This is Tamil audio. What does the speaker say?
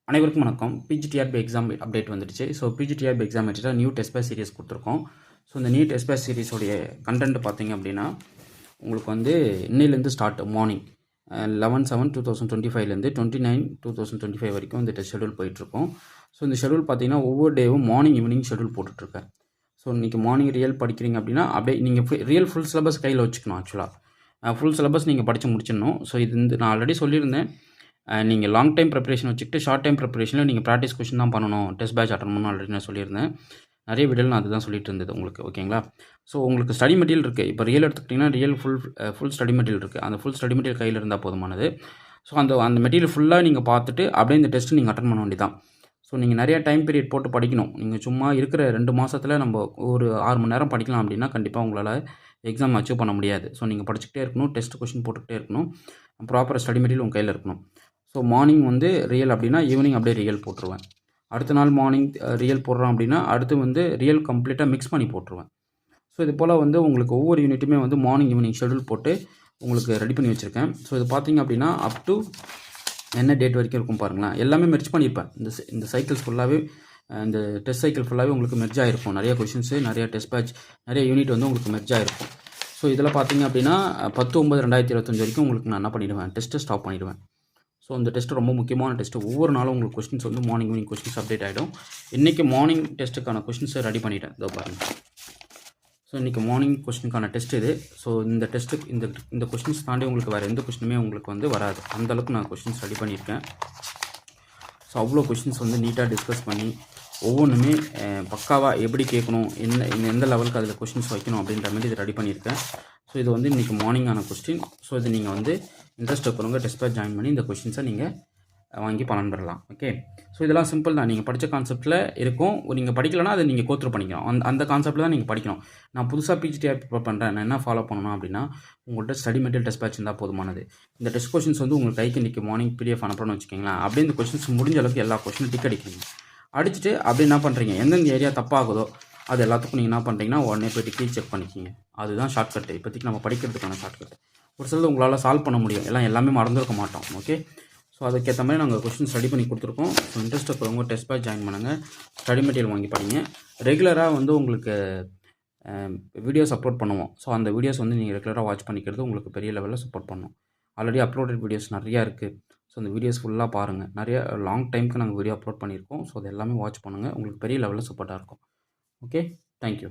அனைவருக்கும் வணக்கம். பிஜிடிஆர்பி எக்ஸாம் அப்டேட் வந்துடுச்சு. ஸோ பிஜிடிஆர்பி எக்ஸாம் வச்சுட்டா நியூ டெஸ்ட் பேட்ச் சீரிஸ் கொடுத்துருக்கோம். ஸோ இந்த நியூ டெஸ்ட் பேட்ச் சீரிஸோடைய கண்டென்ட் பார்த்தீங்க அப்படின்னா உங்களுக்கு வந்து இன்னையிலேருந்து ஸ்டார்ட் மார்னிங் 11/7/2025 29/2025 வரைக்கும் இந்த டெஸ்ட் ஷெடியூல் போயிட்டுருக்கோம். ஸோ இந்த ஷெடியூல் பார்த்தீங்கன்னா ஒவ்வொரு டேவும் மார்னிங் ஈவினிங் ஷெடியூல் போட்டுட்ருக்கேன். ஸோ இன்றைக்கி மார்னிங் ரியல் படிக்கிறீங்க அப்படின்னா அப்படியே நீங்கள் ரியல் ஃபுல் சிலபஸ் கையில் வச்சுக்கணும். ஆக்சுவலாக ஃபுல் சிலபஸ் நீங்கள் படித்து முடிச்சிடணும். ஸோ இது நான் ஆல்ரெடி சொல்லியிருந்தேன். நீங்கள் லாங் டைம் ப்ரிப்பரேஷன் வச்சுக்கிட்டு ஷார்ட் டைம் ப்ரிப்பரேஷனில் நீங்கள் ப்ராக்டிஸ் கொஷின் தான் பண்ணணும். டெஸ்ட் பேட்ச் அட்டன் பண்ணணும் ஆல்ரெடி நான் சொல்லியிருந்தேன். நிறைய வீடியோவில் நான் அதுதான் சொல்லிட்டு இருந்தது உங்களுக்கு. ஓகேங்களா? ஸோ உங்களுக்கு ஸ்டடி மெட்டீரியல் இருக்குது. இப்போ ரியல் எடுத்துக்கிட்டிங்கன்னா ரியல் ஃபுல் ஸ்டடி மெட்டீரியல் இருக்குது. அந்த ஃபுல் ஸ்டடி மெட்டீரியல் கையில் இருந்தால் போதுமானது. ஸோ அந்த மெட்டீரியல் ஃபுல்லாக நீங்கள் பார்த்துட்டு அப்படியே இந்த டெஸ்ட்டு நீங்கள் அட்டன் பண்ண வேண்டியதான். ஸோ நீங்கள் நிறையா டைம் பீரியட் போட்டு படிக்கணும். நீங்கள் சும்மா இருக்கிற 2 மாதத்தில் நம்ம ஒரு 6 மணி நேரம் படிக்கலாம் அப்படின்னா கண்டிப்பாக உங்களால் எக்ஸாம் அச்சீவ் பண்ண முடியாது. ஸோ நீங்கள் படிச்சுக்கிட்டே இருக்கணும். டெஸ்ட் கொஷின் போட்டுக்கிட்டே இருக்கணும். ப்ராப்பர் ஸ்டடி மெட்டீரியல் உங்கள் கையில் இருக்கணும். ஸோ மார்னிங் வந்து ரியல் அப்படின்னா ஈவினிங் அப்படியே ரியல் போட்டுருவேன். அடுத்த நாள் மார்னிங் ரியல் போடுறோம் அப்படின்னா அடுத்து வந்து ரியல் கம்ப்ளீட்டாக மிக்ஸ் பண்ணி போட்டுருவேன். ஸோ இது போல் வந்து உங்களுக்கு ஒவ்வொரு யூனிட்டுமே வந்து மார்னிங் ஈவினிங் ஷெடியூல் போட்டு உங்களுக்கு ரெடி பண்ணி வச்சுருக்கேன். ஸோ இது பார்த்திங்க அப்படின்னா அப் டு என்ன டேட் வரைக்கும் இருக்கும் பாருங்களேன். எல்லாமே மெர்ஜ் பண்ணியிருப்பேன். இந்த சைக்கிள்ஸ் ஃபுல்லாகவே இந்த டெஸ்ட் சைக்கிள் ஃபுல்லாகவே உங்களுக்கு மெர்ஜ் ஆகிருக்கும். நிறைய கொஷின்ஸு நிறைய டெஸ்ட் பேட்ச் நிறைய யூனிட் வந்து உங்களுக்கு மெர்ஜ் ஆகிருக்கும். ஸோ இதில் பார்த்திங்க அப்படின்னா 10/9/2025 வரைக்கும் உங்களுக்கு நான் என்ன பண்ணிவிடுவேன், டெஸ்ட்டை ஸ்டாப் பண்ணிவிடுவேன். ஸோ இந்த டெஸ்ட்டு ரொம்ப முக்கியமான டெஸ்ட்டு. ஒவ்வொரு நாளும் உங்களுக்கு கொஸ்டின்ஸ் வந்து மார்னிங் ஈவினிங் கொஸ்டின்ஸ் அப்டேட் ஆகிடும். இன்றைக்கி மார்னிங் டெஸ்ட்டுக்கான கொஸ்டின்ஸை ரெடி பண்ணிவிட்டேன். இதோ பாருங்கள். ஸோ இன்றைக்கி மார்னிங் கொஸ்டினுக்கான டெஸ்ட் இது. ஸோ இந்த டெஸ்ட்டு இந்த கொஸ்டின்ஸ் தாண்டி உங்களுக்கு வேறு எந்த கொஸ்டினுமே உங்களுக்கு வந்து வராது. அந்தளவுக்கு நான் கொஸ்டின்ஸ் ரெடி பண்ணியிருக்கேன். ஸோ அவ்வளோ கொஸ்டின்ஸ் வந்து நீட்டாக டிஸ்கஸ் பண்ணி ஒவ்வொன்றுமே பக்காவாக எப்படி கேட்கணும், எந்த லெவலுக்கு அதில் கொஸ்டின்ஸ் வைக்கணும் அப்படின்ற மாதிரி இது ரெடி பண்ணியிருக்கேன். ஸோ இது வந்து இன்றைக்கி மார்னிங்கான கொஸ்டின். ஸோ இது நீங்கள் வந்து இன்ட்ரெஸ்ட் இருக்கிறவங்க டெஸ்ட் பேட்ச் ஜாயின் பண்ணி இந்த கொஸ்டின்ஸை நீங்கள் வாங்கி பலன் பெறலாம். ஓகே. ஸோ இதெல்லாம் சிம்பிள் தான். நீங்கள் படித்த கான்செப்ட்டில் இருக்கும். நீங்கள் படிக்கலைன்னா அதை நீங்கள் கோத்ரூ பண்ணிக்கணும். அந்த கான்செப்ட்டில் தான் நீங்கள் படிக்கணும். நான் புதுசாக பிஜிடிஆர் ப்ரிப்பேர் பண்ணுறேன். நான் என்ன ஃபாலோ பண்ணணும் அப்படின்னா உங்கள்கிட்ட ஸ்டடி மெட்டீரியல் டெஸ்ட் பேட்ச் இருந்தால் போதுமானது. இந்த டெஸ்ட் கொஸ்டின்ஸ் வந்து உங்களுக்கு கைக்கு இன்றைக்கி மார்னிங் பிடிஎஃப் அனுப்பணும்னு வச்சுக்கிங்களேன். அப்படியே இந்த கொஸ்டின்ஸ் முடிஞ்ச அளவுக்கு எல்லா கொஸ்டினும் டிக் அடிக்கிறீங்க. அடிச்சுட்டு அப்படி என்ன பண்ணுறீங்க, எந்தெந்த ஏரியா தப்பாகுதோ அது எல்லாத்துக்கும் நீங்கள் என்ன பண்ணுறீங்கன்னா உடனே போய்ட்டு கீ செக் பண்ணிக்கிங்க. அதுதான் ஷார்ட்கட்டு. இப்போதைக்கு நம்ம படிக்கிறதுக்கான ஷார்ட்கட்டு. ஒரு சிலது உங்களால் சால்வ் பண்ண முடியும். எல்லாமே மறந்துருக்க மாட்டோம். ஓகே. ஸோ அதுக்கேற்ற மாதிரி நாங்கள் கொஸ்டின்ஸ் ரெடி பண்ணி கொடுத்துருக்கோம். ஸோ இன்ட்ரெஸ்ட் இருக்கிறவங்க டெஸ்ட் பேட்ச் ஜாயின் பண்ணுங்கள். ஸ்டடி மெட்டீரியல் வாங்கி படிங்க. ரெகுலராக வந்து உங்களுக்கு வீடியோஸ் அப்லோட் பண்ணுவோம். ஸோ அந்த வீடியோஸ் வந்து நீங்கள் ரெகுலராக வாட்ச் பண்ணிக்கிறது உங்களுக்கு பெரிய லெவலில் சப்போர்ட் பண்ணும். ஆல்ரெடி அப்லோடட் வீடியோஸ் நிறையா இருக்குது. ஸோ அந்த வீடியோஸ் ஃபுல்லாக பாருங்கள். நிறைய லாங் டைமுக்கு நாங்கள் வீடியோ அப்லோட் பண்ணியிருக்கோம். ஸோ அது எல்லாமே வாட்ச் பண்ணுங்கள். உங்களுக்கு பெரிய லெவலில் சப்போர்ட்டாக இருக்கும். ஓகே. தேங்க்யூ.